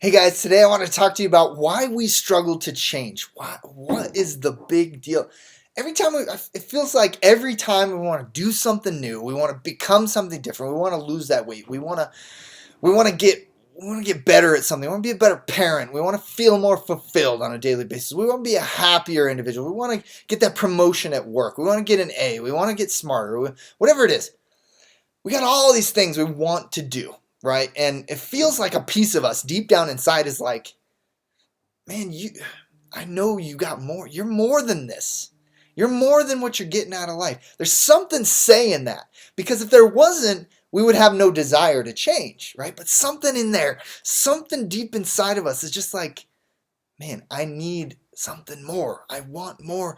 Hey guys, today I want to talk to you about why we struggle to change. What is the big deal? It feels like every time we want to do something new, we want to become something different. We want to lose that weight. We want to get better at something. We want to be a better parent. We want to feel more fulfilled on a daily basis. We want to be a happier individual. We want to get that promotion at work. We want to get an A. We want to get smarter. Whatever it is. We got all these things we want to do, right? And it feels like a piece of us deep down inside is like, man, I know you got more. You're more than this. You're more than what you're getting out of life. There's something saying that. Because if there wasn't, we would have no desire to change, right? But something in there, something deep inside of us is just like, man, I need something more. I want more.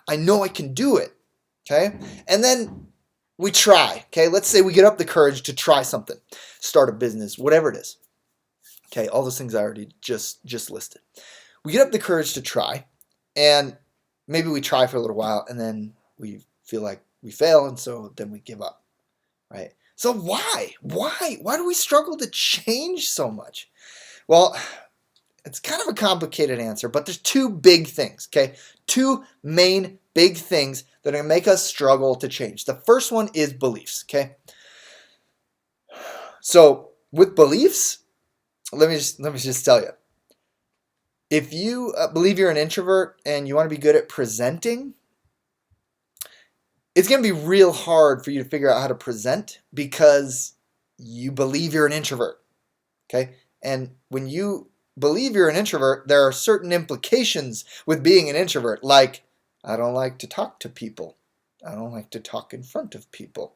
I know I can do it. Okay? And then we try. Okay? Let's say we get up the courage to try something, start a business, whatever it is. Okay, all those things I already just listed. We get up the courage to try, and maybe we try for a little while, and then we feel like we fail, and so then we give up, right? So why? Why do we struggle to change so much? Well, it's kind of a complicated answer, but there's two big things, okay? Two main big things that are going to make us struggle to change. The first one is beliefs, okay? So with beliefs, let me just tell you. If you believe you're an introvert and you want to be good at presenting, it's going to be real hard for you to figure out how to present because you believe you're an introvert. Okay? And when you believe you're an introvert, there are certain implications with being an introvert, like I don't like to talk to people. I don't like to talk in front of people.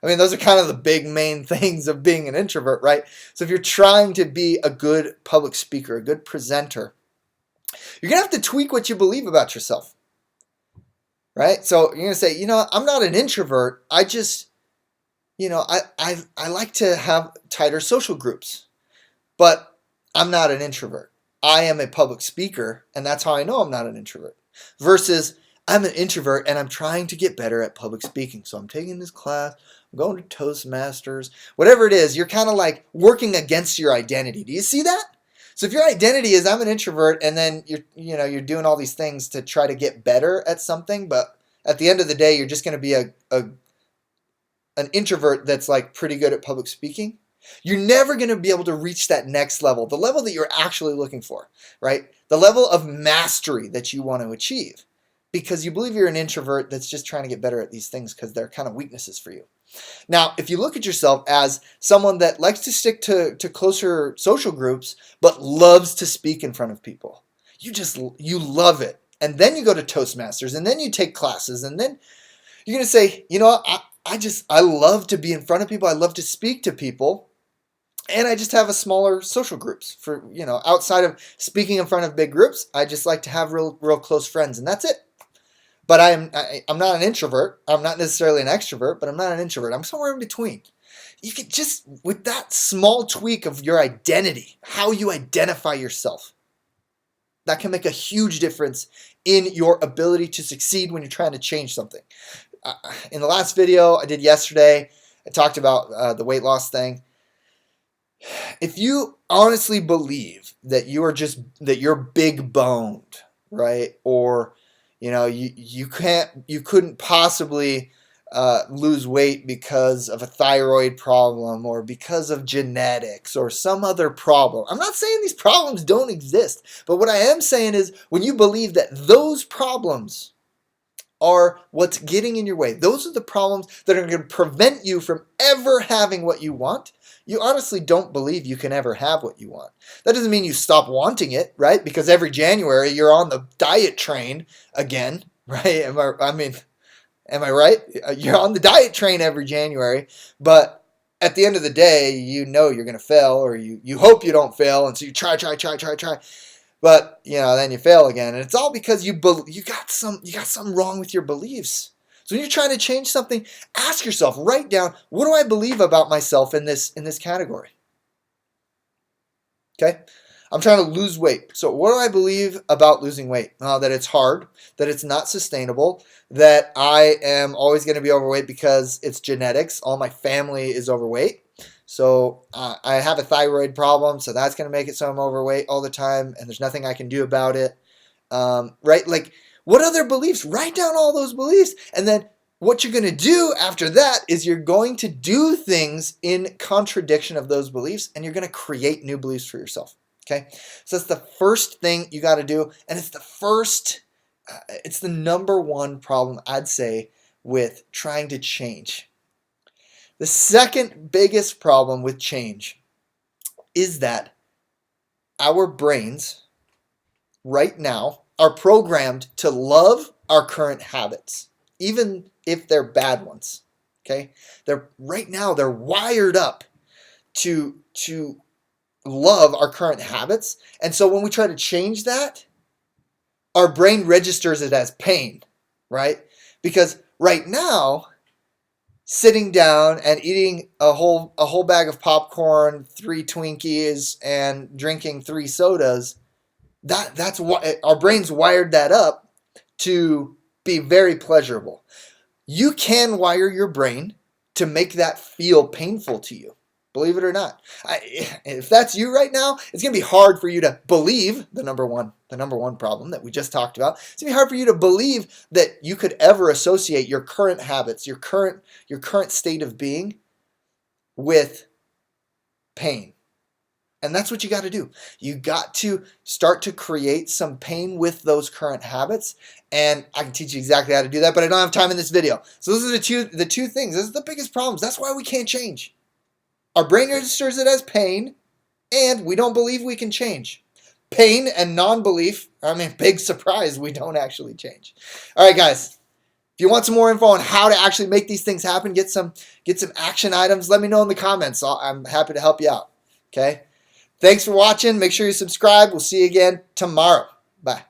I mean, those are kind of the big main things of being an introvert, right? So if you're trying to be a good public speaker, a good presenter, you're going to have to tweak what you believe about yourself, right? So you're going to say, I'm not an introvert. I just, I like to have tighter social groups, but I'm not an introvert. I am a public speaker, and that's how I know I'm not an introvert. Versus I'm an introvert, and I'm trying to get better at public speaking. So I'm taking this class. I'm going to Toastmasters, whatever it is, you're kind of like working against your identity. Do you see that? So if your identity is I'm an introvert and then you're doing all these things to try to get better at something, but at the end of the day, you're just going to be an introvert that's like pretty good at public speaking, you're never going to be able to reach that next level, the level that you're actually looking for, right? The level of mastery that you want to achieve because you believe you're an introvert that's just trying to get better at these things because they're kind of weaknesses for you. Now, if you look at yourself as someone that likes to stick to closer social groups, but loves to speak in front of people, you love it. And then you go to Toastmasters, and then you take classes, and then you're going to say, I love to be in front of people. I love to speak to people. And I just have a smaller social groups for, outside of speaking in front of big groups, I just like to have real close friends, and that's it. But I'm not an introvert. I'm not necessarily an extrovert, but I'm not an introvert. I'm somewhere in between. You could just, with that small tweak of your identity, how you identify yourself, that can make a huge difference in your ability to succeed when you're trying to change something. In the last video I did yesterday, I talked about the weight loss thing. If you honestly believe that you're big boned, right? Or you couldn't possibly lose weight because of a thyroid problem or because of genetics or some other problem. I'm not saying these problems don't exist, but what I am saying is when you believe that those problems are what's getting in your way, those are the problems that are going to prevent you from ever having what you want, you honestly don't believe you can ever have what you want. That doesn't mean you stop wanting it, right? Because every January you're on the diet train again, right? Am I right? You're on the diet train every January, but at the end of the day, you're going to fail, or you hope you don't fail, and so you try. But then you fail again, and it's all because you got something wrong with your beliefs. So when you're trying to change something, ask yourself, write down, what do I believe about myself in this category? Okay? I'm trying to lose weight. So what do I believe about losing weight? That it's hard, that it's not sustainable, that I am always going to be overweight because it's genetics. All my family is overweight. So I have a thyroid problem, so that's going to make it so I'm overweight all the time, and there's nothing I can do about it. Right? Like, what other beliefs? Write down all those beliefs, and then what you're going to do after that is you're going to do things in contradiction of those beliefs, and you're going to create new beliefs for yourself. Okay? So that's the first thing you got to do, and it's it's the number one problem, I'd say, with trying to change. The second biggest problem with change is that our brains right now are programmed to love our current habits, even if they're bad ones. Okay? Right now they're wired up to love our current habits. And so when we try to change that, our brain registers it as pain, right? Because right now, sitting down and eating a whole bag of popcorn, 3 Twinkies, and drinking 3 sodas, that's what our brain's wired that up to be very pleasurable. You can wire your brain to make that feel painful to you. Believe it or not. If that's you right now, it's going to be hard for you to believe the number one problem that we just talked about. It's going to be hard for you to believe that you could ever associate your current habits, your current state of being with pain. And that's what you got to do. You got to start to create some pain with those current habits. And I can teach you exactly how to do that, but I don't have time in this video. So those are the two things. Those are the biggest problems. That's why we can't change. Our brain registers it as pain, and we don't believe we can change. Pain and non-belief, big surprise, we don't actually change. All right, guys. If you want some more info on how to actually make these things happen, get some action items, let me know in the comments. I'm happy to help you out. Okay? Thanks for watching. Make sure you subscribe. We'll see you again tomorrow. Bye.